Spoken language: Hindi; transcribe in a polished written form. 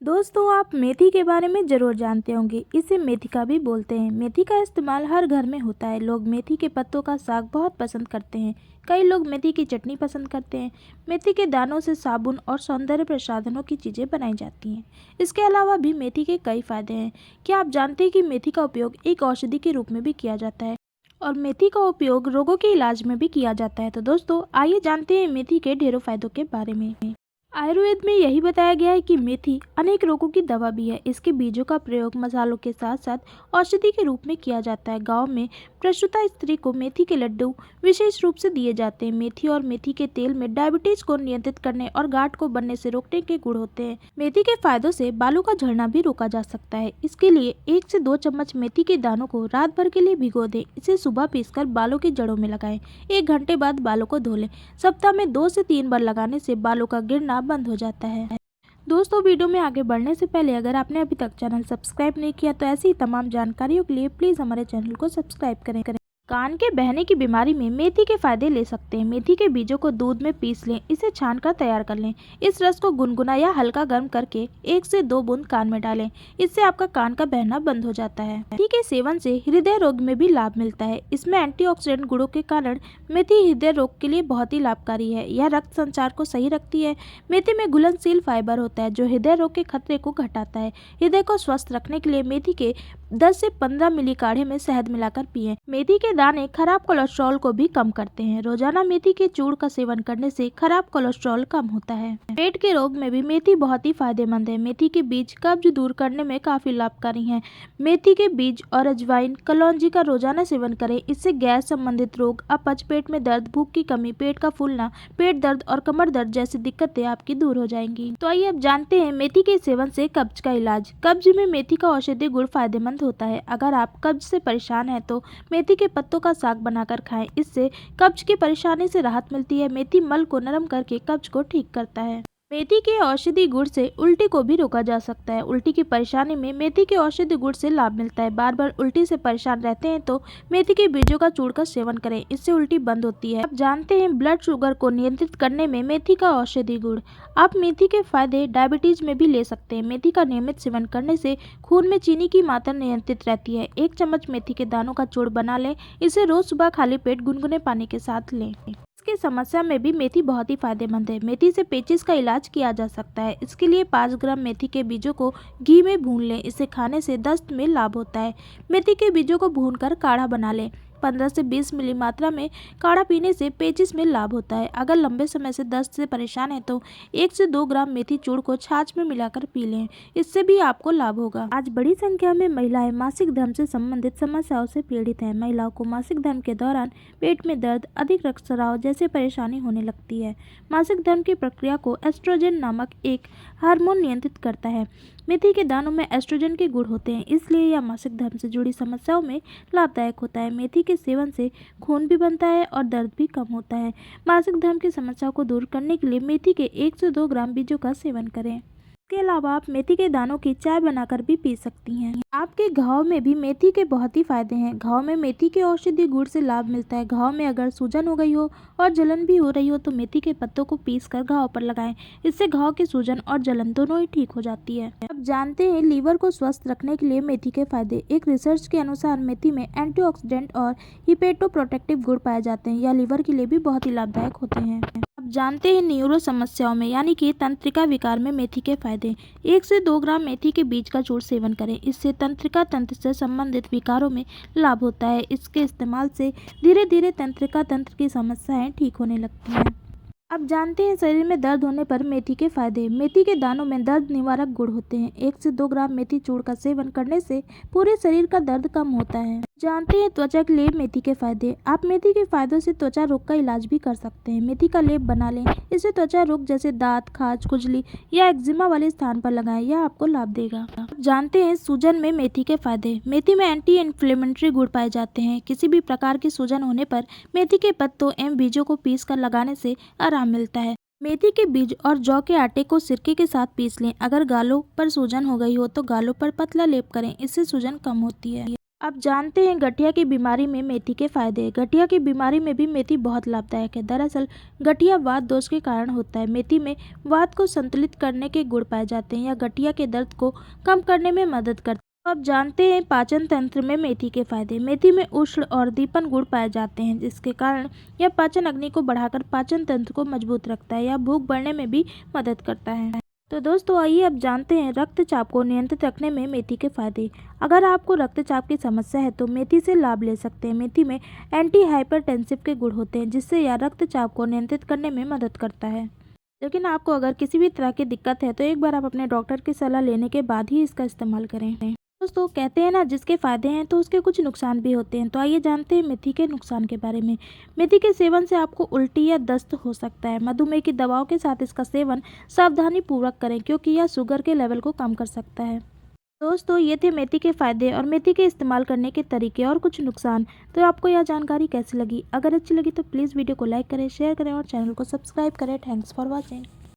दोस्तों, आप मेथी के बारे में ज़रूर जानते होंगे। इसे मेथिका भी बोलते हैं। मेथी का इस्तेमाल हर घर में होता है। लोग मेथी के पत्तों का साग बहुत पसंद करते हैं। कई लोग मेथी की चटनी पसंद करते हैं। मेथी के दानों से साबुन और सौंदर्य प्रसाधनों की चीज़ें बनाई जाती हैं। इसके अलावा भी मेथी के कई फायदे हैं। क्या आप जानते हैं कि मेथी का उपयोग एक औषधि के रूप में भी किया जाता है और मेथी का उपयोग रोगों के इलाज में भी किया जाता है। तो दोस्तों, आइए जानते हैं मेथी के ढेरों फायदों के बारे में। आयुर्वेद में यही बताया गया है कि मेथी अनेक रोगों की दवा भी है। इसके बीजों का प्रयोग मसालों के साथ साथ औषधि के रूप में किया जाता है। गांव में प्रसूता स्त्री को मेथी के लड्डू विशेष रूप से दिए जाते हैं। मेथी और मेथी के तेल में डायबिटीज को नियंत्रित करने और गांठ को बनने से रोकने के गुण होते हैं। मेथी के फायदों से बालों का झड़ना भी रोका जा सकता है। इसके लिए 1 से 2 चम्मच मेथी के दानों को रात भर के लिए भिगो दें। इसे सुबह पीसकर बालों की जड़ों में लगाएं। 1 घंटे बाद बालों को धो लें। सप्ताह में 2 से 3 बार लगाने से बालों का गिरना बंद हो जाता है। दोस्तों, वीडियो में आगे बढ़ने से पहले अगर आपने अभी तक चैनल सब्सक्राइब नहीं किया तो ऐसी ही तमाम जानकारियों के लिए प्लीज़ हमारे चैनल को सब्सक्राइब करें। कान के बहने की बीमारी में मेथी के फायदे ले सकते हैं। मेथी के बीजों को दूध में पीस लें। इसे छान कर तैयार कर लें। इस रस को गुनगुना या हल्का गर्म करके 1 से 2 बूंद कान में डालें। इससे आपका कान का बहना बंद हो जाता है। मेथी के सेवन से हृदय रोग में भी लाभ मिलता है। इसमें एंटीऑक्सीडेंट गुणों के कारण मेथी हृदय रोग के लिए बहुत ही लाभकारी है। यह रक्त संचार को सही रखती है। मेथी में घुलनशील फाइबर होता है जो हृदय रोग के खतरे को घटाता है। हृदय को स्वस्थ रखने के लिए मेथी के 10 से 15 मिली काढ़े में शहद मिलाकर पिएं। मेथी के दाने खराब कोलेस्ट्रॉल को भी कम करते हैं। रोजाना मेथी के चूर्ण का सेवन करने से खराब कोलेस्ट्रॉल कम होता है। पेट के रोग में भी मेथी बहुत ही फायदेमंद है। मेथी के बीज कब्ज दूर करने में काफी लाभकारी हैं। मेथी के बीज और अजवाइन, कलौंजी का रोजाना सेवन करें। इससे गैस संबंधित रोग, अपच, पेट में दर्द, भूख की कमी, पेट का फूलना, पेट दर्द और कमर दर्द जैसी दिक्कतें आपकी दूर हो जाएंगी। तो आइए अब जानते हैं मेथी के सेवन से कब्ज का इलाज। कब्ज में मेथी का औषधीय गुण फायदेमंद होता है। अगर आप कब्ज से परेशान हैं तो मेथी के पत्तों का साग बनाकर खाएं। इससे कब्ज की परेशानी से राहत मिलती है। मेथी मल को नरम करके कब्ज को ठीक करता है। मेथी के औषधि गुण से उल्टी को भी रोका जा सकता है। उल्टी की परेशानी में मेथी के औषधि गुण से लाभ मिलता है। बार बार उल्टी से परेशान रहते हैं तो मेथी के बीजों का चूर्ण का सेवन करें। इससे उल्टी बंद होती है। आप जानते हैं ब्लड शुगर को नियंत्रित करने में मेथी का औषधि गुण। आप मेथी के फायदे डायबिटीज में भी ले सकते हैं। मेथी का नियमित सेवन करने से खून में चीनी की मात्रा नियंत्रित रहती है। 1 चम्मच मेथी के दानों का चूर्ण बना लें। इसे रोज सुबह खाली पेट गुनगुने पानी के साथ लें। की समस्या में भी मेथी बहुत ही फायदेमंद है। मेथी से पेचिश का इलाज किया जा सकता है। इसके लिए 5 ग्राम मेथी के बीजों को घी में भून लें। इसे खाने से दस्त में लाभ होता है। मेथी के बीजों को भूनकर काढ़ा बना लें। 15 से 20 मिली मात्रा में काढ़ा पीने से पेचिश में लाभ होता है। अगर लंबे समय से दस्त से परेशान है तो 1 से 2 ग्राम मेथी चूर्ण को छाछ में मिलाकर पी लें। इससे भी आपको लाभ होगा। आज बड़ी संख्या में महिलाएं मासिक धर्म से संबंधित समस्याओं से पीड़ित हैं। महिलाओं को मासिक धर्म के दौरान पेट में दर्द, अधिक रक्तस्राव जैसे परेशानी होने लगती है। मासिक धर्म की प्रक्रिया को एस्ट्रोजन नामक एक हार्मोन नियंत्रित करता है। मेथी के दानों में एस्ट्रोजन के गुण होते हैं, इसलिए यह मासिक धर्म से जुड़ी समस्याओं में लाभदायक होता है। मेथी के सेवन से खून भी बनता है और दर्द भी कम होता है। मासिक धर्म की समस्याओं को दूर करने के लिए मेथी के 1 से 2 ग्राम बीजों का सेवन करें। इसके अलावा आप मेथी के दानों की चाय बनाकर भी पी सकती हैं। आपके घाव में भी मेथी के बहुत ही फायदे हैं। घाव में मेथी के औषधि गुण से लाभ मिलता है। घाव में अगर सूजन हो गई हो और जलन भी हो रही हो तो मेथी के पत्तों को पीसकर घाव पर लगाएं। इससे घाव की सूजन और जलन दोनों ही ठीक हो जाती है। अब जानते हैं लीवर को स्वस्थ रखने के लिए मेथी के फायदे। एक रिसर्च के अनुसार मेथी में एंटीऑक्सीडेंट और हिपेटोप्रोटेक्टिव गुण पाए जाते हैं। यह लीवर के लिए भी बहुत ही लाभदायक होते हैं। अब जानते हैं न्यूरो समस्याओं में यानी कि तंत्रिका विकार में मेथी के फायदे। 1 से 2 ग्राम मेथी के बीज का चूर्ण सेवन करें। इससे तंत्रिका तंत्र से संबंधित विकारों में लाभ होता है। इसके इस्तेमाल से धीरे धीरे तंत्रिका तंत्र की समस्याएं ठीक होने लगती हैं। अब जानते हैं शरीर में दर्द होने पर मेथी के फायदे। मेथी के दानों में दर्द निवारक गुण होते हैं। 1 से 2 ग्राम मेथी चूर्ण का सेवन करने से पूरे शरीर का दर्द कम होता है। जानते हैं त्वचा के लिए मेथी के फायदे। आप मेथी के फायदों से त्वचा रोग का इलाज भी कर सकते हैं। मेथी का लेप बना लें। इससे त्वचा रोग जैसे दांत, खाज, खुजली या एक्जिमा वाले स्थान पर लगाएं। यह आपको लाभ देगा। जानते हैं सूजन में मेथी के फायदे। मेथी में एंटी इन्फ्लेमेटरी गुण पाए जाते हैं। किसी भी प्रकार की सूजन होने पर मेथी के पत्तों एवं बीजों को पीस कर लगाने से आराम मिलता है। मेथी के बीज और जौ के आटे को सिरके के साथ पीस लें। अगर गालों पर सूजन हो गई हो तो गालों पर पतला लेप करें। इससे सूजन कम होती है। अब जानते हैं गठिया की बीमारी में मेथी के फायदे। गठिया की बीमारी में भी मेथी बहुत लाभदायक है। दरअसल गठिया वात दोष के कारण होता है। मेथी में वात को संतुलित करने के गुण पाए जाते हैं। यह गठिया के दर्द को कम करने में मदद करता है। अब जानते हैं पाचन तंत्र में मेथी के फायदे। मेथी में उष्ण और दीपन गुण पाए जाते हैं, जिसके कारण यह पाचन अग्नि को बढ़ाकर पाचन तंत्र को मजबूत रखता है। यह भूख बढ़ने में भी मदद करता है। तो दोस्तों आइए अब जानते हैं रक्तचाप को नियंत्रित रखने में मेथी के फायदे। अगर आपको रक्तचाप की समस्या है तो मेथी से लाभ ले सकते हैं। मेथी में एंटी हाइपरटेंसिव के गुण होते हैं, जिससे यह रक्तचाप को नियंत्रित करने में मदद करता है। लेकिन आपको अगर किसी भी तरह की दिक्कत है तो एक बार आप अपने डॉक्टर की सलाह लेने के बाद ही इसका इस्तेमाल करें। दोस्तों कहते हैं ना, जिसके फायदे हैं तो उसके कुछ नुकसान भी होते हैं। तो आइए जानते हैं मेथी के नुकसान के बारे में। मेथी के सेवन से आपको उल्टी या दस्त हो सकता है। मधुमेह की दवाओं के साथ इसका सेवन सावधानी पूर्वक करें, क्योंकि यह शुगर के लेवल को कम कर सकता है। दोस्तों ये थे मेथी के फायदे और मेथी के इस्तेमाल करने के तरीके और कुछ नुकसान। तो आपको यह जानकारी कैसी लगी? अगर अच्छी लगी तो प्लीज़ वीडियो को लाइक करें, शेयर करें और चैनल को सब्सक्राइब करें। Thanks for watching.